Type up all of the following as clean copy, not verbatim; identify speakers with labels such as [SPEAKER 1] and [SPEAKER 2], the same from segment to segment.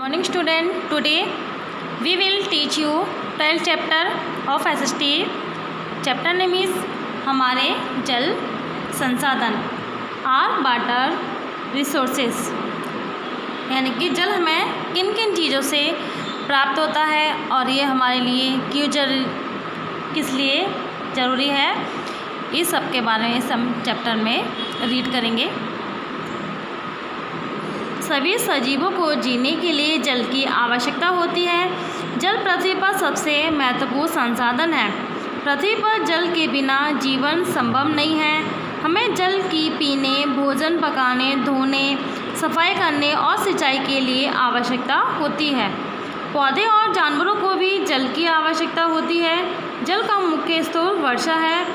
[SPEAKER 1] Morning student, today we will teach you 12th chapter of SST. Chapter name is हमारे जल संसाधन, are water resources, यानी कि जल हमें किन किन चीज़ों से प्राप्त होता है और ये हमारे लिए किस लिए ज़रूरी है, इस सब के बारे में हम चैप्टर में रीड करेंगे। सभी सजीवों को जीने के लिए जल की आवश्यकता होती है। जल पृथ्वी पर सबसे महत्वपूर्ण संसाधन है। पृथ्वी पर जल के बिना जीवन संभव नहीं है। हमें जल की पीने, भोजन पकाने, धोने, सफाई करने और सिंचाई के लिए आवश्यकता होती है। पौधे और जानवरों को भी जल की आवश्यकता होती है। जल का मुख्य स्रोत वर्षा है।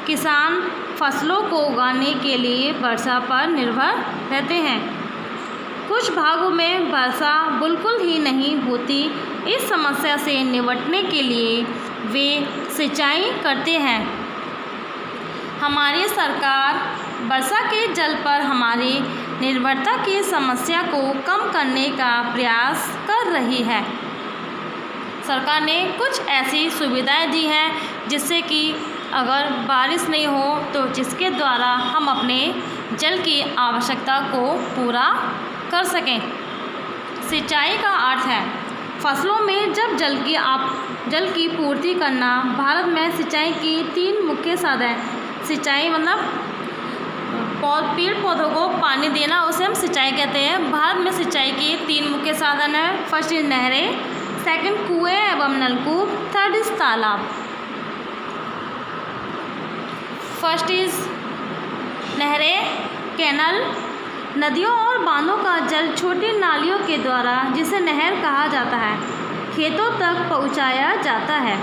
[SPEAKER 1] किसान फसलों को उगाने के लिए वर्षा पर निर्भर रहते हैं। कुछ भागों में वर्षा बिल्कुल ही नहीं होती। इस समस्या से निपटने के लिए वे सिंचाई करते हैं। हमारी सरकार वर्षा के जल पर हमारी निर्भरता की समस्या को कम करने का प्रयास कर रही है। सरकार ने कुछ ऐसी सुविधाएं दी हैं जिससे कि अगर बारिश नहीं हो तो जिसके द्वारा हम अपने जल की आवश्यकता को पूरा कर सकें। सिंचाई का अर्थ है फसलों में जब जल की पूर्ति करना। भारत में सिंचाई की 3 मुख्य साधन। सिंचाई मतलब पेड़ पौधों को पानी देना, उसे हम सिंचाई कहते हैं। भारत में सिंचाई के 3 मुख्य साधन हैं। फर्स्ट इज नहरें, सेकंड कुएं एवं नलकूप, थर्ड इज तालाब। फर्स्ट इज नहरें, कैनल, नदियों और बांधों का जल छोटी नालियों के द्वारा, जिसे नहर कहा जाता है, खेतों तक पहुंचाया जाता है।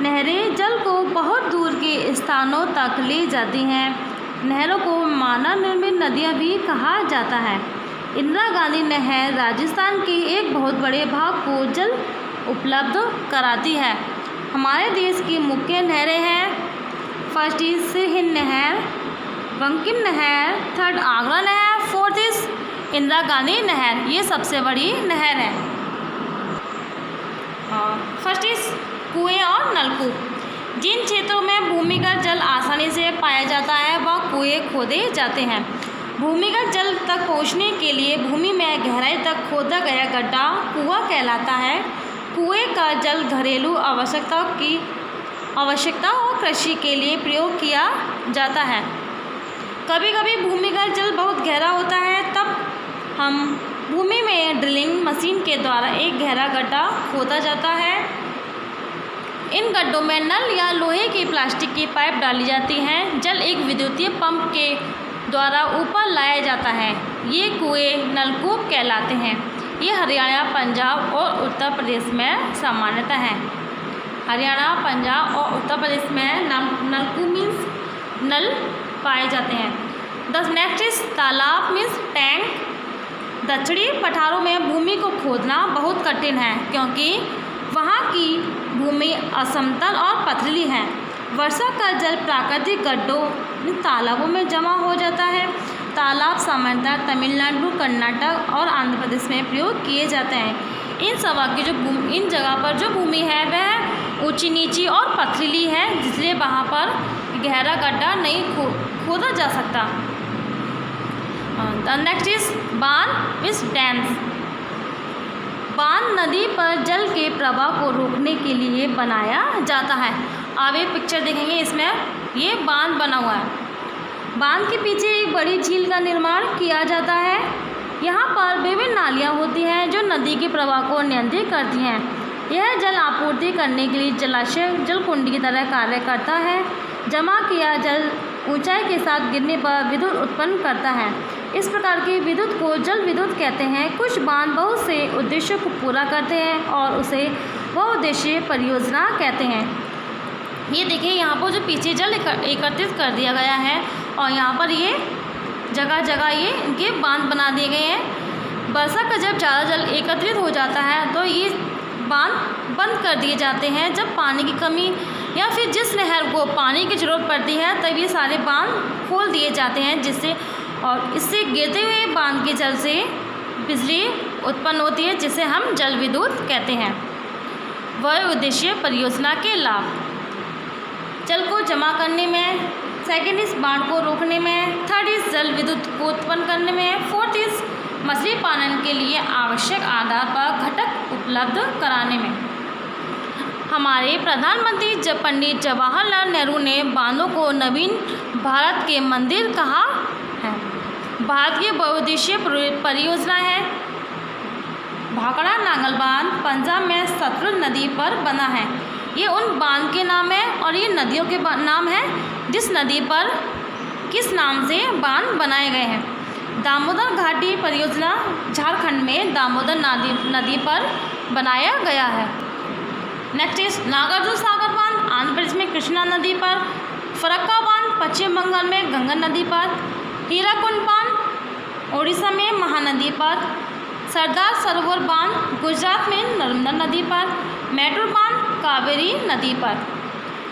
[SPEAKER 1] नहरें जल को बहुत दूर के स्थानों तक ले जाती हैं। नहरों को मानव निर्मित नदियां भी कहा जाता है। इंदिरा गांधी नहर राजस्थान के एक बहुत बड़े भाग को जल उपलब्ध कराती है। हमारे देश की मुख्य नहरें हैं। फर्स्ट इज सिरहिंद नहर, बंकिम नहर, थर्ड आगरा नहर, फोर्थ इज इंदिरा गांधी नहर। ये सबसे बड़ी नहर है। फर्स्ट इज कुएं और नलकूप। जिन क्षेत्रों में भूमिगत जल आसानी से पाया जाता है वह कुएं खोदे जाते हैं। भूमिगत जल तक पहुंचने के लिए भूमि में गहराई तक खोदा गया गड्ढा कुआं कहलाता है। कुएं का जल घरेलू आवश्यकता और कृषि के लिए प्रयोग किया जाता है। कभी कभी भूमिगत जल बहुत गहरा होता है, तब हम भूमि में ड्रिलिंग मशीन के द्वारा एक गहरा गड्ढा खोदा जाता है। इन गड्ढों में नल या लोहे की प्लास्टिक की पाइप डाली जाती हैं। जल एक विद्युतीय पंप के द्वारा ऊपर लाया जाता है। ये कुएं नलकूप कहलाते हैं। ये हरियाणा, पंजाब और उत्तर प्रदेश में सामान्यतः हैं। हरियाणा, पंजाब और उत्तर प्रदेश में नलकूप मीन्स नल पाए जाते हैं। नेक्स्ट इज तालाब मीन्स टैंक। दक्षिणी पठारों में भूमि को खोदना बहुत कठिन है क्योंकि वहाँ की भूमि असमतल और पथरीली है। वर्षा का जल प्राकृतिक गड्ढों तालाबों में जमा हो जाता है। तालाब सामान्यतः तमिलनाडु, कर्नाटक और आंध्र प्रदेश में प्रयोग किए जाते हैं। इन जगह पर जो भूमि है वह ऊंची नीची और पथरीली है, इसलिए वहाँ पर गहरा गड्ढा नहीं खोदा जा सकता। नेक्स्ट इज बांध मीन्स डैम्स। बांध नदी पर जल के प्रवाह को रोकने के लिए बनाया जाता है। आप ये पिक्चर देखेंगे, इसमें ये बांध बना हुआ है। बांध के पीछे एक बड़ी झील का निर्माण किया जाता है। यहाँ पर विभिन्न नालियाँ होती हैं जो नदी के प्रवाह को नियंत्रित करती हैं। यह जल आपूर्ति करने के लिए जलाशय जलकुंडी की तरह कार्य करता है। जमा किया जल ऊंचाई के साथ गिरने पर विद्युत उत्पन्न करता है। इस प्रकार की विद्युत को जल विद्युत कहते हैं। कुछ बांध बहुत से उद्देश्यों को पूरा करते हैं और उसे बहुउद्देशीय परियोजना कहते हैं। ये देखिए, यहाँ पर जो पीछे जल एकत्रित कर दिया गया है और यहाँ पर ये जगह जगह ये इनके बांध बना दिए गए हैं। वर्षा का जब ज़्यादा जल एकत्रित हो जाता है तो ये बांध बंद कर दिए जाते हैं। जब पानी की कमी या फिर जिस नहर को पानी की ज़रूरत पड़ती है तब ये सारे बांध खोल दिए जाते हैं, इससे गिरते हुए बांध के जल से बिजली उत्पन्न होती है जिसे हम जल विद्युत कहते हैं। वह उद्देश्य परियोजना के लाभ, जल को जमा करने में, सेकेंड इस बाढ़ को रोकने में, थर्ड इस जल विद्युत को उत्पन्न करने में, फोर्थ इस मछली पालन के लिए आवश्यक आधार पर घटक उपलब्ध कराने में। हमारे प्रधानमंत्री पंडित जवाहरलाल नेहरू ने बांधों को नवीन भारत के मंदिर कहा है। भारत की बहुउद्देशीय परियोजना है। भाखड़ा नांगल बांध पंजाब में सतलुज नदी पर बना है। ये उन बांध के नाम है और ये नदियों के नाम है जिस नदी पर किस नाम से बांध बनाए गए हैं। दामोदर घाटी परियोजना झारखंड में दामोदर नदी पर बनाया गया है। नेक्स्ट इज नागार्जुन सागर बांध आंध्र प्रदेश में कृष्णा नदी पर, फरक्का बांध पश्चिम बंगाल में गंगा नदी पर, हीराकुंड बांध ओडिशा में महानदी पर, सरदार सरोवर बांध गुजरात में नर्मदा नदी पर, मैटूर बांध कावेरी नदी पर।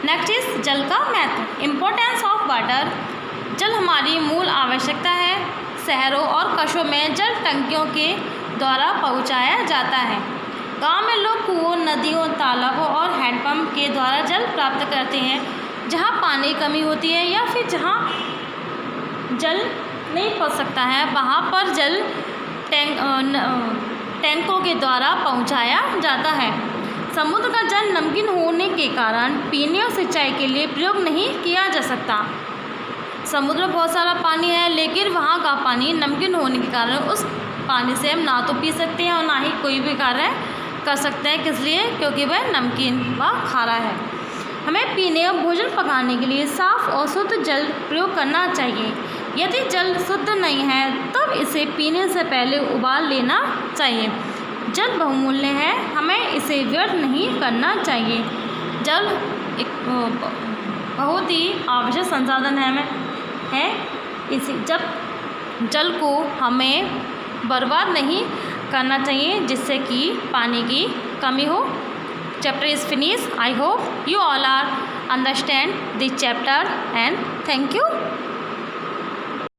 [SPEAKER 1] नेक्स्ट इज जल का महत्व, इम्पोर्टेंस ऑफ वाटर। जल हमारी मूल आवश्यकता है। शहरों और कस्बों में जल टंकियों के द्वारा पहुंचाया जाता है। गांव में लोग कुओं, नदियों, तालाबों और हैंडपंप के द्वारा जल प्राप्त करते हैं। जहां पानी की कमी होती है या फिर जहां जल नहीं पहुंच सकता है वहां पर जल टैंकों के द्वारा पहुंचाया जाता है। समुद्र का जल नमकीन होने के कारण पीने और सिंचाई के लिए प्रयोग नहीं किया जा सकता। समुद्र में बहुत सारा पानी है लेकिन वहाँ का पानी नमकीन होने के कारण उस पानी से हम ना तो पी सकते हैं और ना ही कोई भी कार्य कर सकते हैं। किस लिए? क्योंकि वह नमकीन व खारा है। हमें पीने और भोजन पकाने के लिए साफ और शुद्ध जल प्रयोग करना चाहिए। यदि जल शुद्ध नहीं है तब इसे पीने से पहले उबाल लेना चाहिए। जल बहुमूल्य है, हमें इसे व्यर्थ नहीं करना चाहिए। जल एक बहुत ही आवश्यक संसाधन है इसी जब जल को हमें बर्बाद नहीं करना चाहिए जिससे कि पानी की कमी हो। Chapter is finish. I hope you all are understand this chapter and thank you.